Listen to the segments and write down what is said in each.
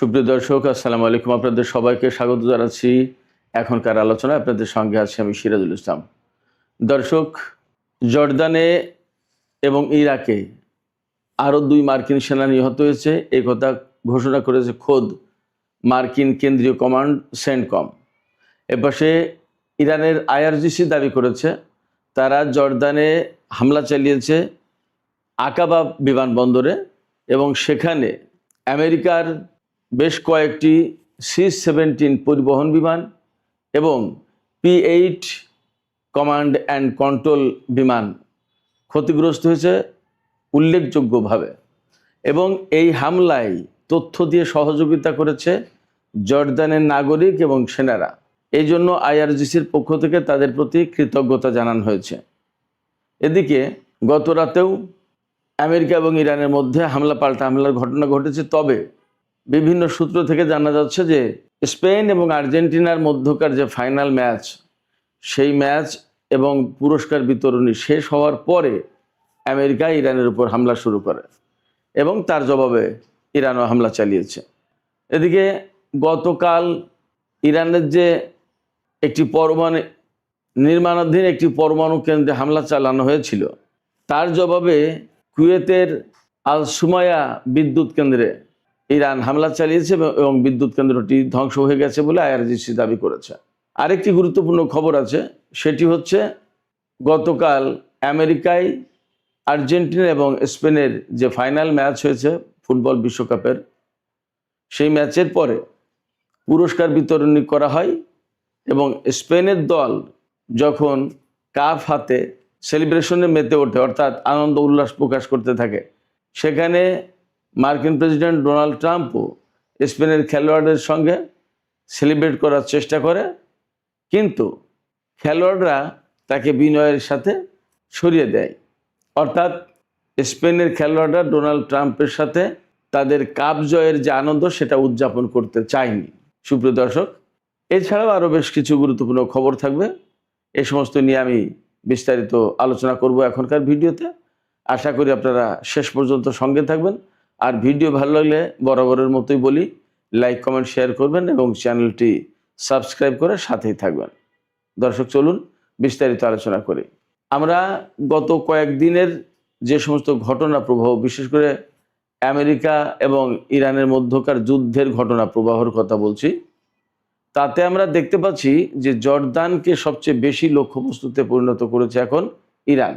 সুপ্রিয় দর্শক, আসসালামু আলাইকুম। আপনাদের সবাইকে স্বাগত জানাচ্ছি এখনকার আলোচনায়। আপনাদের সঙ্গে আছি আমি সিরাজুল ইসলাম। দর্শক, জর্দানে এবং ইরাকে আরও 2 মার্কিন সেনা নিহত হয়েছে, এই কথা ঘোষণা করেছে খোদ মার্কিন কেন্দ্রীয় কমান্ড সেন্টকম। এপাশে ইরানের আইআরজিসি দাবি করেছে তারা জর্দানে হামলা চালিয়েছে আকাবা বিমানবন্দরে এবং সেখানে আমেরিকার বেশ কয়েকটি C-17 পরিবহন বিমান এবং P-8 কমান্ড অ্যান্ড কন্ট্রোল বিমান ক্ষতিগ্রস্ত হয়েছে উল্লেখযোগ্যভাবে। এবং এই হামলায় তথ্য দিয়ে সহযোগিতা করেছে জর্দানের নাগরিক এবং সেনারা। এই জন্য আইআরজিসির পক্ষ থেকে তাদের প্রতি কৃতজ্ঞতা জানানো হয়েছে। এদিকে গত রাতেও আমেরিকা এবং ইরানের মধ্যে পাল্টা হামলার ঘটনা ঘটেছে। তবে বিভিন্ন সূত্র থেকে জানা যাচ্ছে যে স্পেন এবং আর্জেন্টিনার মধ্যকার যে ফাইনাল ম্যাচ, সেই ম্যাচ এবং পুরস্কার বিতরণী শেষ হওয়ার পরে আমেরিকা ইরানের উপর হামলা শুরু করে এবং তার জবাবে ইরানও হামলা চালিয়েছে। এদিকে গতকাল ইরানের যে একটি নির্মাণাধীন একটি পরমাণু কেন্দ্রে হামলা চালানো হয়েছিল, তার জবাবে কুয়েতের আল সুমায়া বিদ্যুৎ কেন্দ্রে ইরান হামলা চালিয়েছে এবং বিদ্যুৎ কেন্দ্রটি ধ্বংস হয়ে গেছে বলে আইআরজিসি দাবি করেছে। আরেকটি গুরুত্বপূর্ণ খবর আছে, সেটি হচ্ছে গতকাল আমেরিকায় আর্জেন্টিনা এবং স্পেনের যে ফাইনাল ম্যাচ হয়েছে ফুটবল বিশ্বকাপের, সেই ম্যাচের পরে পুরস্কার বিতরণী করা হয় এবং স্পেনের দল যখন কাপ হাতে সেলিব্রেশনে মেতে ওঠে, অর্থাৎ আনন্দ উল্লাস প্রকাশ করতে থাকে, সেখানে মার্কিন প্রেসিডেন্ট ডোনাল্ড ট্রাম্পও স্পেনের খেলোয়াড়দের সঙ্গে সেলিব্রেট করার চেষ্টা করে, কিন্তু খেলোয়াড়রা তাকে বিনয়ের সাথে সরিয়ে দেয়। অর্থাৎ স্পেনের খেলোয়াড়রা ডোনাল্ড ট্রাম্পের সাথে তাদের কাপ জয়ের যে আনন্দ সেটা উদযাপন করতে চায়নি। সুপ্রিয় দর্শক, এছাড়াও আরও বেশ কিছু গুরুত্বপূর্ণ খবর থাকবে। এই সমস্ত নিয়ে আমি বিস্তারিত আলোচনা করব এখনকার ভিডিওতে। আশা করি আপনারা শেষ পর্যন্ত সঙ্গে থাকবেন। আর ভিডিও ভালো লাগলে বরাবরের মতোই বলি, লাইক কমেন্ট শেয়ার করবেন এবং চ্যানেলটি সাবস্ক্রাইব করে সাথেই থাকবেন। দর্শক, চলুন বিস্তারিত আলোচনা করি। আমরা গত কয়েকদিনের যে সমস্ত ঘটনা প্রবাহ, বিশেষ করে আমেরিকা এবং ইরানের মধ্যকার যুদ্ধের ঘটনা প্রবাহের কথা বলছি, তাতে আমরা দেখতে পাচ্ছি যে জর্দানকে সবচেয়ে বেশি লক্ষ্যবস্তুতে পরিণত করেছে এখন ইরান।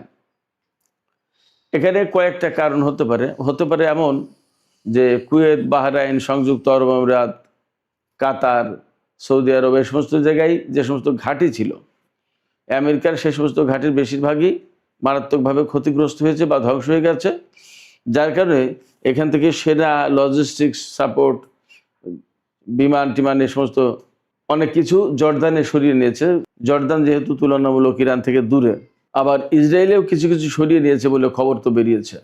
এখানে কয়েকটা কারণ হতে পারে এমন যে কুয়েত, বাহরাইন, সংযুক্ত আরব আমিরাত, কাতার, সৌদি আরব, এই সমস্ত জায়গায় যে সমস্ত ঘাঁটি ছিল আমেরিকার, সেই সমস্ত ঘাঁটির বেশিরভাগই মারাত্মকভাবে ক্ষতিগ্রস্ত হয়েছে বা ধ্বংস হয়ে গেছে। যার কারণে এখান থেকে সেনা, লজিস্টিক্স সাপোর্ট, বিমান টিমান, এই সমস্ত অনেক কিছু জর্দানে সরিয়ে নিয়েছে। জর্দান যেহেতু তুলনামূলক ইরান থেকে দূরে, আবার ইসরায়েলেও কিছু কিছু সরিয়ে নিয়েছে বলে খবর তো বেরিয়েছে।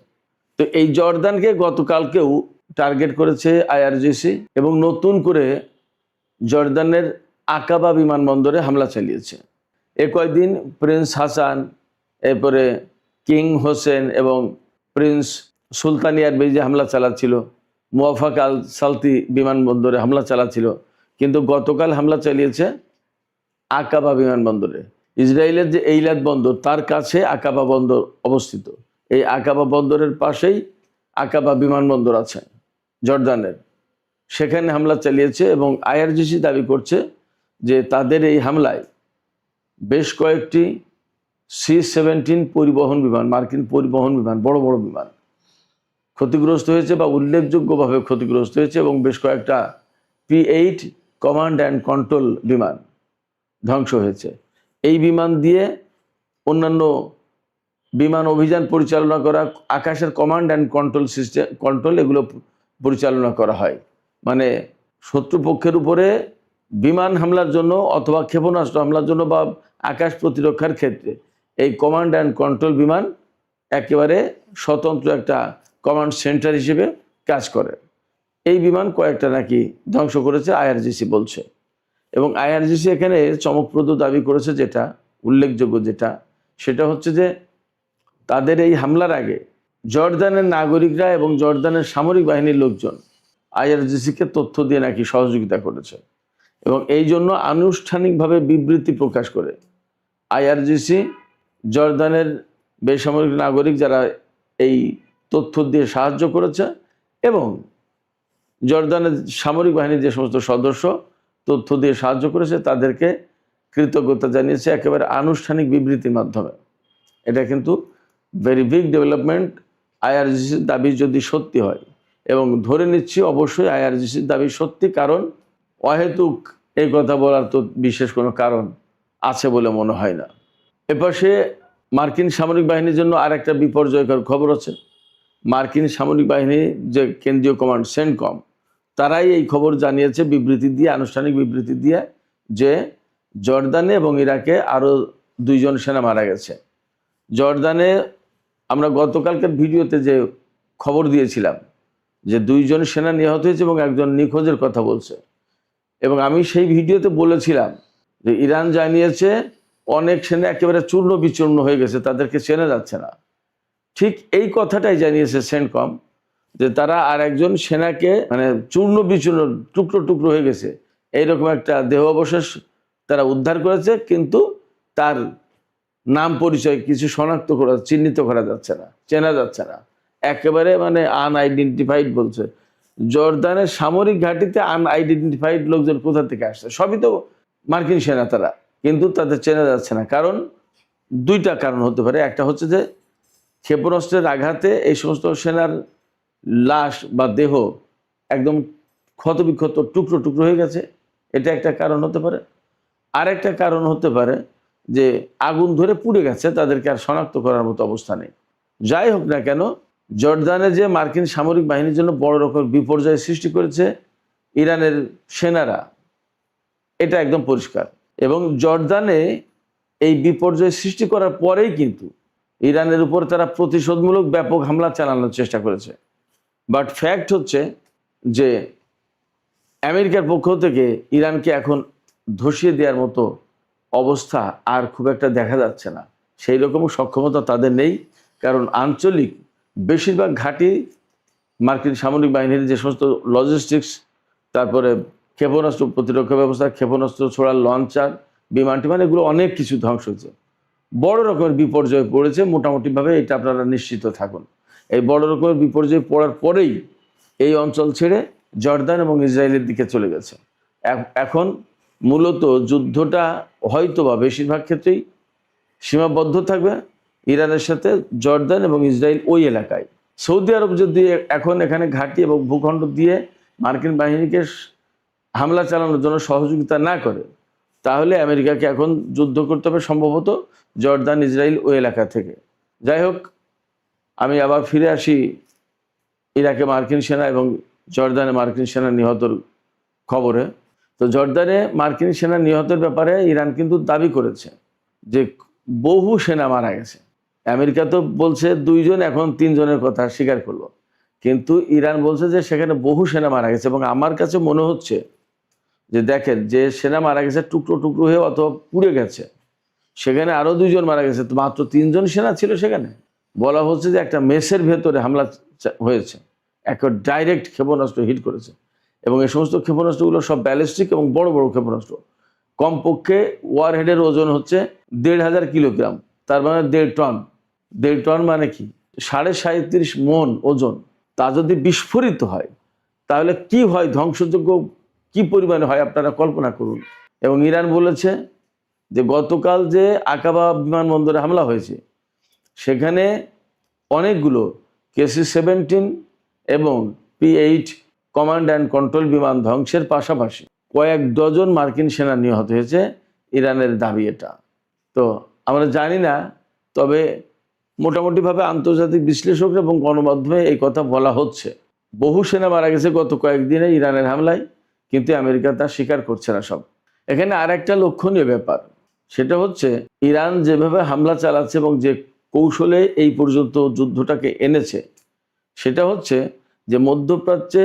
তো এই জর্দানকে গতকালকেও টার্গেট করেছে আইআরজিসি এবং নতুন করে জর্দানের আকাবা বিমানবন্দরে হামলা চালিয়েছে। এ কয়েকদিন প্রিন্স হাসান, এরপরে কিং হোসেন এবং প্রিন্স সুলতানিয়ার বেজে হামলা চালাচ্ছিল, মুওয়াফাক আল সালতি বিমানবন্দরে হামলা চালাচ্ছিল, কিন্তু গতকাল হামলা চালিয়েছে আকাবা বিমানবন্দরে। ইসরায়েলের যে এইলাত বন্দর, তার কাছে আকাবা বন্দর অবস্থিত। এই আকাবা বন্দরের পাশেই আকাবা বিমানবন্দর আছে জর্দানের, সেখানে হামলা চালিয়েছে এবং আইআরজিসি দাবি করছে যে তাদের এই হামলায় বেশ কয়েকটি C-17 পরিবহন বিমান, মার্কিন পরিবহন বিমান, বড় বড় বিমান ক্ষতিগ্রস্ত হয়েছে বা উল্লেখযোগ্যভাবে ক্ষতিগ্রস্ত হয়েছে এবং বেশ কয়েকটা P-8 কমান্ড অ্যান্ড কন্ট্রোল বিমান ধ্বংস হয়েছে। এই বিমান দিয়ে অন্যান্য বিমান অভিযান পরিচালনা করা, আকাশের কমান্ড অ্যান্ড কন্ট্রোল এগুলো পরিচালনা করা হয়। মানে শত্রুপক্ষের উপরে বিমান হামলার জন্য অথবা ক্ষেপণাস্ত্র হামলার জন্য বা আকাশ প্রতিরক্ষার ক্ষেত্রে এই কমান্ড অ্যান্ড কন্ট্রোল বিমান একেবারে স্বতন্ত্র একটা কমান্ড সেন্টার হিসেবে কাজ করে। এই বিমান কয়েকটা নাকি ধ্বংস করেছে আইআরজিসি বলছে। এবং আইআরজিসি এখানে চমকপ্রদ দাবি করেছে, যেটা উল্লেখযোগ্য সেটা হচ্ছে যে তাদের এই হামলার আগে জর্দানের নাগরিকরা এবং জর্দানের সামরিক বাহিনীর লোকজন আইআরজিসিকে তথ্য দিয়ে নাকি সহযোগিতা করেছে, এবং এই জন্য আনুষ্ঠানিকভাবে বিবৃতি প্রকাশ করে আইআরজিসি জর্দানের বেসামরিক নাগরিক যারা এই তথ্য দিয়ে সাহায্য করেছে এবং জর্দানের সামরিক বাহিনীর যে সমস্ত সদস্য তথ্য দিয়ে সাহায্য করেছে তাদেরকে কৃতজ্ঞতা জানিয়েছে একেবারে আনুষ্ঠানিক বিবৃতির মাধ্যমে। এটা কিন্তু ভেরি বিগ ডেভেলপমেন্ট। আইআরজিসির দাবি যদি সত্যি হয়, এবং ধরে নিচ্ছি অবশ্যই আইআরজিসির দাবি সত্যি, কারণ অহেতুক এই কথা বলার তো বিশেষ কোনো কারণ আছে বলে মনে হয় না। এপাশে মার্কিন সামরিক বাহিনীর জন্য আর একটা বিপর্যয়কর খবর আছে। মার্কিন সামরিক বাহিনী যে কেন্দ্রীয় কমান্ড সেন্টকম, তারাই এই খবর জানিয়েছে বিবৃতি দিয়ে, আনুষ্ঠানিক বিবৃতি দিয়ে, যে জর্দানে এবং ইরাকে আরও 2 জন সেনা মারা গেছে। জর্দানে আমরা গতকালকের ভিডিওতে যে খবর দিয়েছিলাম যে 2 জন সেনা নিহত হয়েছে এবং একজন নিখোঁজের কথা বলছে, এবং আমি সেই ভিডিওতে বলেছিলাম যে ইরান জানিয়েছে অনেক সেনা একেবারে চূর্ণ বিচূর্ণ হয়ে গেছে, তাদেরকে চেনা যাচ্ছে না। ঠিক এই কথাটাই জানিয়েছে সেন্টকম, যে তারা আর একজন সেনাকে মানে চূর্ণ বিচূর্ণ টুকরো টুকরো হয়ে গেছে এইরকম একটা দেহ অবশেষ তারা উদ্ধার করেছে, কিন্তু তার নাম পরিচয় কিছু শনাক্ত করা, চিহ্নিত করা যাচ্ছে না, চেনা যাচ্ছে না, একেবারে মানে আনআইডেন্টিফাইড বলছে। জর্দানের সামরিক ঘাঁটিতে আনআইডেন্টিফাইড লোকজন কোথা থেকে আসছে? সবই তো মার্কিন সেনা তারা, কিন্তু তাদের চেনা যাচ্ছে না। কারণ 2টা কারণ হতে পারে। একটা হচ্ছে যে ক্ষেপণাস্ত্রের আঘাতে এই সমস্ত সেনার লাশ বা দেহ একদম ক্ষতবিক্ষত টুকরো টুকরো হয়ে গেছে, এটা একটা কারণ হতে পারে। আরেকটা কারণ হতে পারে যে আগুন ধরে পুড়ে গেছে, তাদেরকে আর শনাক্ত করার মতো অবস্থা নেই। যাই হোক না কেন, জর্দানে যে মার্কিন সামরিক বাহিনীর জন্য বড় রকম বিপর্যয় সৃষ্টি করেছে ইরানের সেনারা, এটা একদম পরিষ্কার। এবং জর্দানে এই বিপর্যয় সৃষ্টি করার পরেই কিন্তু ইরানের উপর তারা প্রতিশোধমূলক ব্যাপক হামলা চালানোর চেষ্টা করেছে। বাট ফ্যাক্ট হচ্ছে যে আমেরিকার পক্ষ থেকে ইরানকে এখন ধসিয়ে দেওয়ার মতো অবস্থা আর খুব একটা দেখা যাচ্ছে না, সেই রকম সক্ষমতা তাদের নেই। কারণ আঞ্চলিক বেশিরভাগ ঘাঁটি মার্কিন সামরিক বাহিনীর যে সমস্ত লজিস্টিক্স, তারপরে ক্ষেপণাস্ত্র প্রতিরক্ষা ব্যবস্থা, ক্ষেপণাস্ত্র ছোড়ার লঞ্চার, বিমান টিমান, এগুলো অনেক কিছু ধ্বংস হয়েছে, বড় রকমের বিপর্যয় পড়েছে মোটামুটিভাবে, এটা আপনারা নিশ্চিত থাকুন। এই বড় রকমের বিপর্যয় পড়ার পরেই এই অঞ্চল ছেড়ে জর্দান এবং ইসরায়েলের দিকে চলে গেছে। এখন মূলত যুদ্ধটা হয়তো বা বেশিরভাগ ক্ষেত্রেই সীমাবদ্ধ থাকবে ইরানের সাথে জর্দান এবং ইসরায়েল ওই এলাকায়। সৌদি আরব যদি এখন এখানে ঘাঁটি এবং ভূখণ্ড দিয়ে মার্কিন বাহিনীকে হামলা চালানোর জন্য সহযোগিতা না করে, তাহলে আমেরিকাকে এখন যুদ্ধ করতে হবে সম্ভবত জর্দান ইসরায়েল ওই এলাকা থেকে। যাই হোক, আমি আবার ফিরে আসি ইরাকে মার্কিন সেনা এবং জর্দানে মার্কিন সেনা নিহতর খবরে। তো জর্দানে মার্কিন সেনা নিহতের ব্যাপারে ইরান কিন্তু দাবি করেছে যে বহু সেনা মারা গেছে। আমেরিকা তো বলছে 2 জন, এখন 3 জনের কথা স্বীকার করলো, কিন্তু ইরান বলছে যে সেখানে বহু সেনা মারা গেছে। এবং আমার কাছে মনে হচ্ছে যে দেখেন, যে সেনা মারা গেছে টুকরো টুকরো হয়ে অথবা পুড়ে গেছে, সেখানে আরও 2 জন মারা গেছে, তো মাত্র 3 জন সেনা ছিল সেখানে। বলা হচ্ছে যে একটা মেসের ভেতরে হামলা হয়েছে, একটা ডাইরেক্ট ক্ষেপণাস্ত্র হিট করেছে, এবং এই সমস্ত ক্ষেপণাস্ত্রগুলো সব ব্যালিস্টিক এবং বড় বড় ক্ষেপণাস্ত্র। কমপক্ষে ওয়ারহেডের ওজন হচ্ছে 1,500 কিলোগ্রাম, তার মানে 1.5 টন। 1.5 টন মানে কি? 37.5 মন ওজন। তা যদি বিস্ফোরিত হয় তাহলে কি হয়, ধ্বংসযোগ্য কি পরিমাণে হয় আপনারা কল্পনা করুন। এবং ইরান বলেছে যে গতকাল যে আকাবা বিমানবন্দরে হামলা হয়েছে, সেখানে অনেকগুলো KC-17 এবং P-8 কমান্ড অ্যান্ড কন্ট্রোল বিমান ধ্বংসের পাশাপাশি কয়েক ডজন মার্কিন সেনা নিহত হয়েছে, ইরানের দাবি এটা। তো আমরা জানি না, তবে মোটামুটিভাবে আন্তর্জাতিক বিশ্লেষক এবং গণমাধ্যমে এই কথা বলা হচ্ছে, বহু সেনা মারা গেছে গত কয়েকদিনে ইরানের হামলায়, কিন্তু আমেরিকা তা স্বীকার করছে না সব। এখানে আর একটা লক্ষণীয় ব্যাপার, সেটা হচ্ছে ইরান যেভাবে হামলা চালাচ্ছে এবং যে কৌশলে এই পর্যন্ত যুদ্ধটাকে এনেছে, সেটা হচ্ছে যে মধ্যপ্রাচ্যে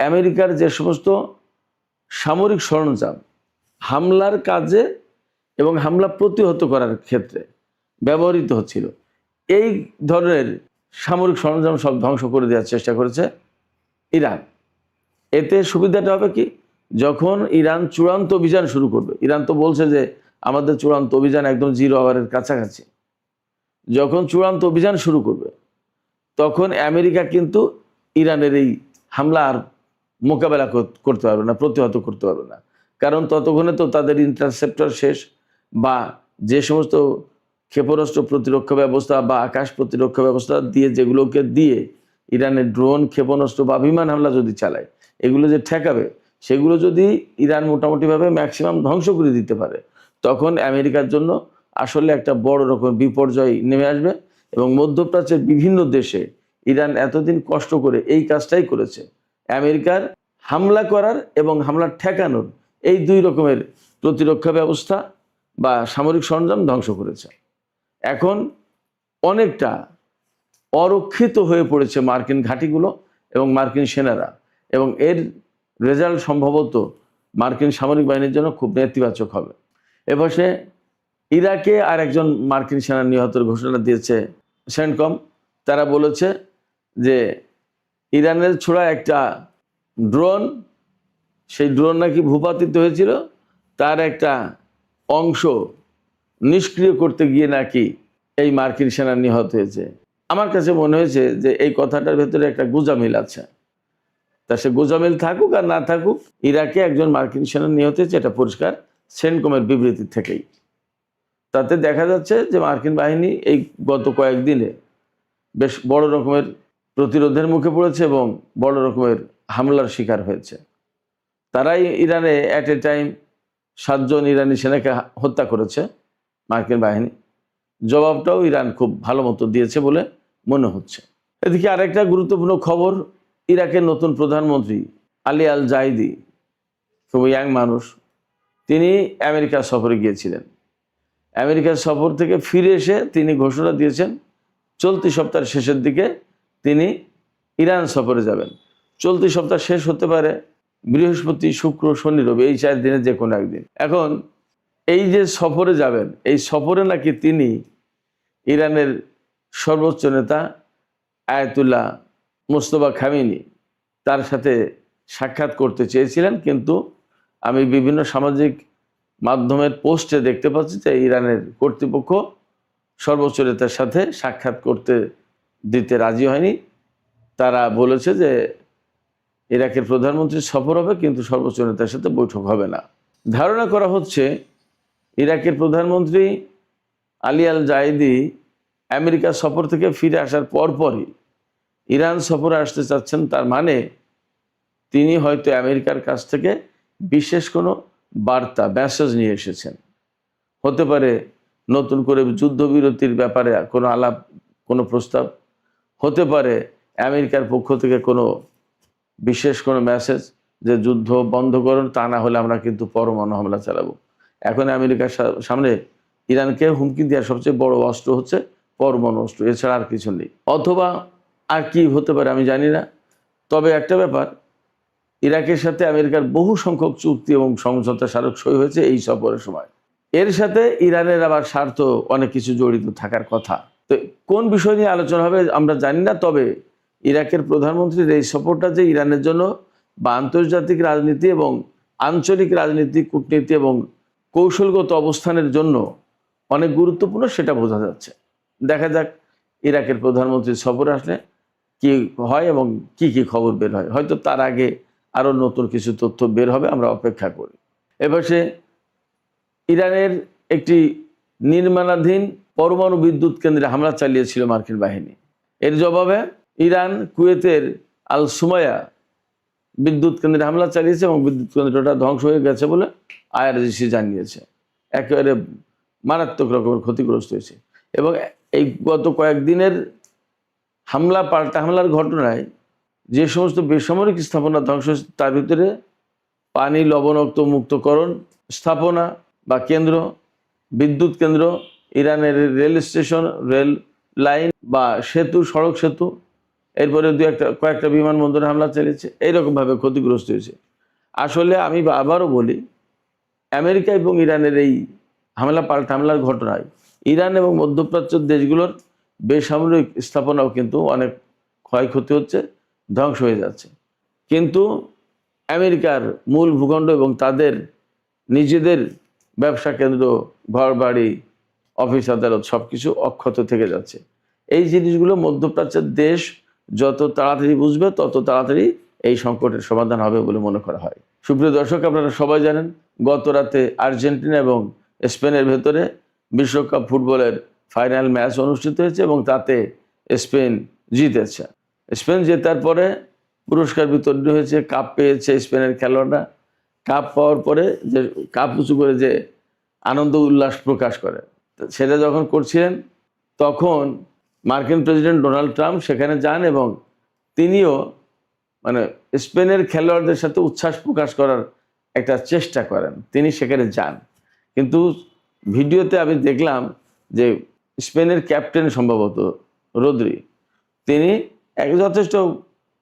আমেরিকার যে সমস্ত সামরিক সরঞ্জাম হামলার কাজে এবং হামলা প্রতিহত করার ক্ষেত্রে ব্যবহৃত হচ্ছিল, এই ধরনের সামরিক সরঞ্জাম সব ধ্বংস করে দেওয়ার চেষ্টা করেছে ইরান। এতে সুবিধাটা হবে কি, যখন ইরান চূড়ান্ত অভিযান শুরু করবে, ইরান তো বলছে যে আমাদের চূড়ান্ত অভিযান একদম 0 আওয়ারের কাছাকাছি, যখন চূড়ান্ত অভিযান শুরু করবে তখন আমেরিকা কিন্তু ইরানের এই হামলা আর মোকাবেলা করতে পারবে না, প্রতিহত করতে পারবে না। কারণ ততক্ষণে তো তাদের ইন্টারসেপ্টর শেষ, বা যে সমস্ত ক্ষেপণাস্ত্র প্রতিরক্ষা ব্যবস্থা বা আকাশ প্রতিরক্ষা ব্যবস্থা দিয়ে, যেগুলোকে দিয়ে ইরানের ড্রোন, ক্ষেপণাস্ত্র বা বিমান হামলা যদি চালায়, এগুলো যে ঠেকাবে, সেগুলো যদি ইরান মোটামুটিভাবে ম্যাক্সিমাম ধ্বংস করে দিতে পারে, তখন আমেরিকার জন্য আসলে একটা বড় রকম বিপর্যয় নেমে আসবে। এবং মধ্যপ্রাচ্যের বিভিন্ন দেশে ইরান এতদিন কষ্ট করে এই কাজটাই করেছে, আমেরিকার হামলা করার এবং হামলা ঠেকানোর এই 2 রকমের প্রতিরক্ষা ব্যবস্থা বা সামরিক সরঞ্জাম ধ্বংস করেছে। এখন অনেকটা অরক্ষিত হয়ে পড়েছে মার্কিন ঘাঁটিগুলো এবং মার্কিন সেনারা, এবং এর রেজাল্ট সম্ভবত মার্কিন সামরিক বাহিনীর জন্য খুব নেতিবাচক হবে। এপাশে ইরাকে আর একজন মার্কিন সেনা নিহতের ঘোষণা দিয়েছে সেন্টকম। তারা বলেছে যে ইরানের ছোড়া একটা ড্রোন, সেই ড্রোন নাকি ভূপাতিত হয়েছিল, তার একটা অংশ নিষ্ক্রিয় করতে গিয়ে নাকি এই মার্কিন সেনা নিহত হয়েছে। আমার কাছে মনে হয়েছে যে এই কথাটার ভেতরে একটা গোঁজামিল আছে। তা সে গোঁজামিল থাকুক আর না থাকুক, ইরাকে একজন মার্কিন সেনা নিহত হয়েছে, এটা পরিষ্কার সেন্টকমের বিবৃতি থেকেই। তাতে দেখা যাচ্ছে যে মার্কিন বাহিনী এই গত কয়েকদিনে বেশ বড় রকমের প্রতিরোধের মুখে পড়েছে এবং বড় রকমের হামলার শিকার হয়েছে। তারাই ইরানে অ্যাট এ টাইম 7 জন ইরানি সেনাকে হত্যা করেছে মার্কিন বাহিনী। জবাবটাও ইরান খুব ভালো মতো দিয়েছে বলে মনে হচ্ছে। এদিকে আরেকটা গুরুত্বপূর্ণ খবর, ইরাকের নতুন প্রধানমন্ত্রী আলী আল জাইদি, খুব ইয়াং মানুষ, তিনি আমেরিকা সফরে গিয়েছিলেন। আমেরিকার সফর থেকে ফিরে এসে তিনি ঘোষণা দিয়েছেন চলতি সপ্তাহের শেষের দিকে তিনি ইরান সফরে যাবেন। চলতি সপ্তাহ শেষ হতে পারে বৃহস্পতি, শুক্র, শনি, রবি, এই 4 দিনের যে কোনো একদিন। এখন এই যে সফরে যাবেন, এই সফরে নাকি তিনি ইরানের সর্বোচ্চ নেতা আয়াতুল্লাহ মুস্তফা খামেনি তার সাথে সাক্ষাৎ করতে চেয়েছিলেন, কিন্তু আমি বিভিন্ন সামাজিক মাধ্যমের পোস্টে দেখতে পাচ্ছি যে ইরানের কর্তৃপক্ষ সর্বোচ্চ নেতার সাথে সাক্ষাৎ করতে দিতে রাজি হয়নি। তারা বলেছে যে ইরাকের প্রধানমন্ত্রীর সফর হবে, কিন্তু সর্বোচ্চ নেতার সাথে বৈঠক হবে না। ধারণা করা হচ্ছে ইরাকের প্রধানমন্ত্রী আলী আল জাইদি আমেরিকা সফর থেকে ফিরে আসার পরপরই ইরান সফরে আসতে চাচ্ছেন। তার মানে তিনি হয়তো আমেরিকার কাছ থেকে বিশেষ কোনো বার্তা, মেসেজ নিয়ে এসেছেন। হতে পারে নতুন করে যুদ্ধবিরতির ব্যাপারে কোনো আলাপ, কোনো প্রস্তাব, হতে পারে আমেরিকার পক্ষ থেকে কোনো বিশেষ কোনো মেসেজ যে যুদ্ধ বন্ধ করুন, তা না হলে আমরা কিন্তু পরমাণু হামলা চালাবো। এখন আমেরিকার সামনে ইরানকে হুমকি দেওয়ার সবচেয়ে বড় অস্ত্র হচ্ছে পরমাণু অস্ত্র, এছাড়া আর কিছু নেই। অথবা আর কি হতে পারে আমি জানি না। তবে একটা ব্যাপার, ইরাকের সাথে আমেরিকার বহু সংখ্যক চুক্তি এবং সমঝোতা স্মারক সই হয়েছে এই সফরের সময়। এর সাথে ইরানের আবার স্বার্থ অনেক কিছু জড়িত থাকার কথা। তো কোন বিষয় নিয়ে আলোচনা হবে আমরা জানি না। তবে ইরাকের প্রধানমন্ত্রীর এই সফরটা যে ইরানের জন্য বা আন্তর্জাতিক রাজনীতি এবং আঞ্চলিক রাজনীতি, কূটনীতি এবং কৌশলগত অবস্থানের জন্য অনেক গুরুত্বপূর্ণ, সেটা বোঝা যাচ্ছে। দেখা যাক ইরাকের প্রধানমন্ত্রীর সফর আসলে কি হয় এবং কি কি খবর বের হয়। হয়তো তার আগে আরও নতুন কিছু তথ্য বের হবে, আমরা অপেক্ষা করি। এপাশে ইরানের একটি নির্মাণাধীন পরমাণু বিদ্যুৎ কেন্দ্রে হামলা চালিয়েছিল মার্কিন বাহিনী। এর জবাবে ইরান কুয়েতের আল সুমায়া বিদ্যুৎ কেন্দ্রে হামলা চালিয়েছে এবং বিদ্যুৎ কেন্দ্রটা ধ্বংস হয়ে গেছে বলে IRGC জানিয়েছে। একেবারে মারাত্মক রকমের ক্ষতিগ্রস্ত হয়েছে। এবং এই গত কয়েকদিনের হামলা, পাল্টা হামলার ঘটনায় যে সমস্ত বেসামরিক স্থাপনা ধ্বংস হয়েছে, তার ভিতরে পানি লবণাক্ত মুক্তকরণ স্থাপনা বা কেন্দ্র, বিদ্যুৎ কেন্দ্র, ইরানের রেল স্টেশন, রেল লাইন বা সেতু, সড়ক সেতু, এরপরে কয়েকটা বিমানবন্দরে হামলা চালিয়েছে, এইরকমভাবে ক্ষতিগ্রস্ত হয়েছে। আসলে আমি আবারও বলি, আমেরিকা এবং ইরানের এই হামলা পাল্টা হামলার ঘটনায় ইরান এবং মধ্যপ্রাচ্যের দেশগুলোর বেসামরিক স্থাপনাও কিন্তু অনেক ক্ষয়ক্ষতি হচ্ছে, ধ্বংস হয়ে যাচ্ছে। কিন্তু আমেরিকার মূল ভূখণ্ড এবং তাদের নিজেদের ব্যবসা কেন্দ্র, ঘর বাড়ি, অফিস আদালত সব কিছু অক্ষত থেকে যাচ্ছে। এই জিনিসগুলো মধ্যপ্রাচ্যের দেশ যত তাড়াতাড়ি বুঝবে তত তাড়াতাড়ি এই সংকটের সমাধান হবে বলে মনে করা হয়। সুপ্রিয় দর্শক, আপনারা সবাই জানেন গত রাতে আর্জেন্টিনা এবং স্পেনের ভেতরে বিশ্বকাপ ফুটবলের ফাইনাল ম্যাচ অনুষ্ঠিত হয়েছে এবং তাতে স্পেন জিতেছে। স্পেন জেতার পরে পুরস্কার বিতরণ হয়েছে, কাপ পেয়েছে স্পেনের খেলোয়াড়রা। কাপ পাওয়ার পরে যে কাপ উঁচু করে যে আনন্দ উল্লাস প্রকাশ করে, সেটা যখন করছিলেন তখন মার্কিন প্রেসিডেন্ট ডোনাল্ড ট্রাম্প সেখানে যান এবং তিনিও মানে স্পেনের খেলোয়াড়দের সাথে উচ্ছ্বাস প্রকাশ করার একটা চেষ্টা করেন, তিনি সেখানে যান। কিন্তু ভিডিওতে আমি দেখলাম যে স্পেনের ক্যাপ্টেন সম্ভবত রদ্রি, তিনি এক যথেষ্ট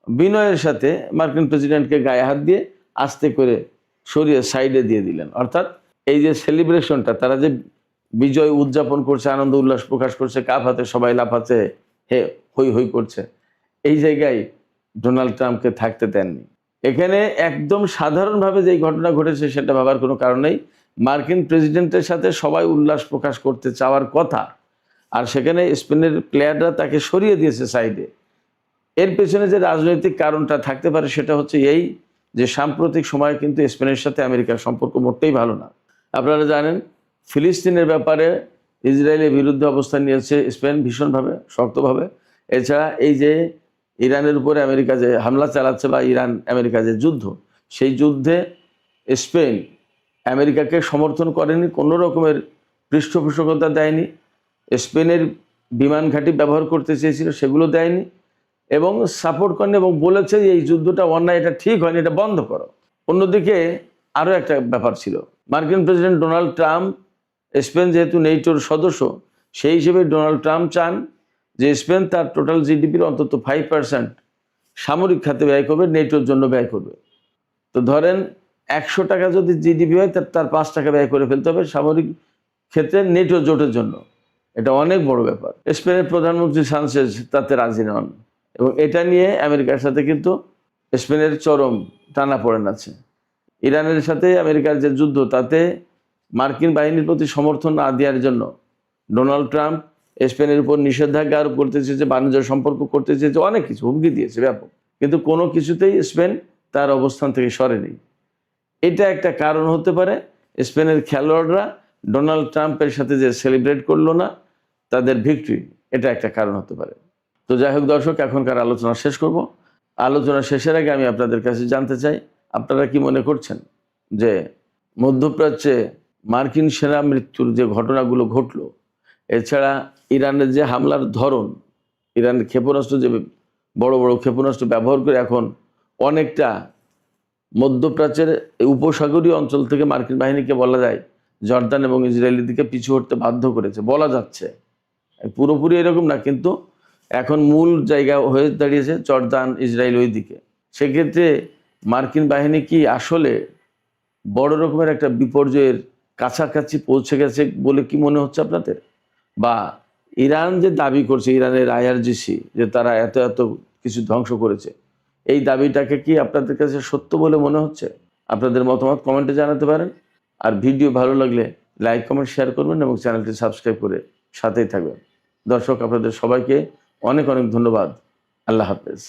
বিনয়ের সাথে মার্কিন প্রেসিডেন্টকে গায়ে হাত দিয়ে আস্তে করে সরিয়ে সাইডে দিয়ে দিলেন। অর্থাৎ এই যে সেলিব্রেশনটা, তারা যে বিজয় উদযাপন করছে, আনন্দ উল্লাস প্রকাশ করছে, কাপ হাতে সবাই লাফাচ্ছে, হই হই করছে, এই জায়গায় ডোনাল্ড ট্রাম্পকে থাকতে দেননি। এখানে একদম সাধারণভাবে যে ঘটনা ঘটেছে সেটা ভাবার কোনো কারণ নেই। মার্কিন প্রেসিডেন্টের সাথে সবাই উল্লাস প্রকাশ করতে চাওয়ার কথা, আর সেখানে স্পেনের প্লেয়াররা তাকে সরিয়ে দিয়েছে সাইডে। এর পেছনে যে রাজনৈতিক কারণটা থাকতে পারে সেটা হচ্ছে এই যে সাম্প্রতিক সময়ে কিন্তু স্পেনের সাথে আমেরিকার সম্পর্ক মোটেই ভালো না। আপনারা জানেন ফিলিস্তিনের ব্যাপারে ইসরায়েলের বিরুদ্ধে অবস্থান নিয়েছে স্পেন ভীষণভাবে, শক্তভাবে। এছাড়া এই যে ইরানের উপরে আমেরিকা যে হামলা চালাচ্ছে বা ইরান আমেরিকা যে যুদ্ধ, সেই যুদ্ধে স্পেন আমেরিকাকে সমর্থন করেনি, কোনো রকমের পৃষ্ঠপোষকতা দেয়নি। স্পেনের বিমান ঘাঁটি ব্যবহার করতে চেয়েছিল, সেগুলো দেয়নি এবং সাপোর্ট করেনি এবং বলেছে যে এই যুদ্ধটা অন্যায়, এটা ঠিক হয়নি, এটা বন্ধ করো। অন্যদিকে আরও একটা ব্যাপার ছিল, মার্কিন প্রেসিডেন্ট ডোনাল্ড ট্রাম্প, স্পেন যেহেতু নেটোর সদস্য, সেই হিসেবে ডোনাল্ড ট্রাম্প চান যে স্পেন তার টোটাল জিডিপির অন্তত 5% সামরিক খাতে ব্যয় করবে, নেটোর জন্য ব্যয় করবে। তো ধরেন 100 টাকা যদি জিডিপি হয় তার 5 টাকা ব্যয় করে ফেলতে হবে সামরিক ক্ষেত্রে নেটো জোটের জন্য। এটা অনেক বড় ব্যাপার। স্পেনের প্রধানমন্ত্রী সানচেজ তাতে রাজি নন এবং এটা নিয়ে আমেরিকার সাথে কিন্তু স্পেনের চরম টানাপোড়েন আছে। ইরানের সাথে আমেরিকার যে যুদ্ধ, তাতে মার্কিন বাহিনীর প্রতি সমর্থন না দেওয়ার জন্য ডোনাল্ড ট্রাম্প স্পেনের উপর নিষেধাজ্ঞা আরোপ করতে চেয়েছে, বাণিজ্য সম্পর্ক করতে চেয়েছে, অনেক কিছু হুমকি দিয়েছে ব্যাপক, কিন্তু কোনো কিছুতেই স্পেন তার অবস্থান থেকে সরেনি। এটা একটা কারণ হতে পারে স্পেনের খেলোয়াড়রা ডোনাল্ড ট্রাম্পের সাথে যে সেলিব্রেট করলো না তাদের ভিক্টরি, এটা একটা কারণ হতে পারে। তো যাই হোক দর্শক, এখনকার আলোচনা শেষ করব। আলোচনা শেষের আগে আমি আপনাদের কাছে জানতে চাই, আপনারা কি মনে করছেন যে মধ্যপ্রাচ্যে মার্কিন সেনা মৃত্যুর যে ঘটনাগুলো ঘটলো, এছাড়া ইরানের যে হামলার ধরন, ইরানের ক্ষেপণাস্ত্র, যে বড় বড় ক্ষেপণাস্ত্র ব্যবহার করে এখন অনেকটা মধ্যপ্রাচ্যের উপসাগরীয় অঞ্চল থেকে মার্কিন বাহিনীকে বলা যায় জর্দান এবং ইসরায়েলের দিকে পিছু হটতে বাধ্য করেছে, বলা যাচ্ছে। পুরোপুরি এরকম না, কিন্তু এখন মূল জায়গা হয়ে দাঁড়িয়েছে জর্দান, ইসরায়েল ওই দিকে। সেক্ষেত্রে মার্কিন বাহিনী কি আসলে বড় রকমের একটা বিপর্যয়ের কাছাকাছি পৌঁছে গেছে বলে কি মনে হচ্ছে আপনাদের? বা ইরান যে দাবি করছে, ইরানের আইআরজিসি, যে তারা এত এত কিছু ধ্বংস করেছে, এই দাবিটাকে কি আপনাদের কাছে সত্য বলে মনে হচ্ছে? আপনাদের মতামত কমেন্টে জানাতে পারেন। আর ভিডিও ভালো লাগলে লাইক, কমেন্ট, শেয়ার করবেন এবং চ্যানেলটি সাবস্ক্রাইব করে সাথেই থাকবেন। দর্শক, আপনাদের সবাইকে অনেক অনেক ধন্যবাদ। আল্লাহ হাফেজ।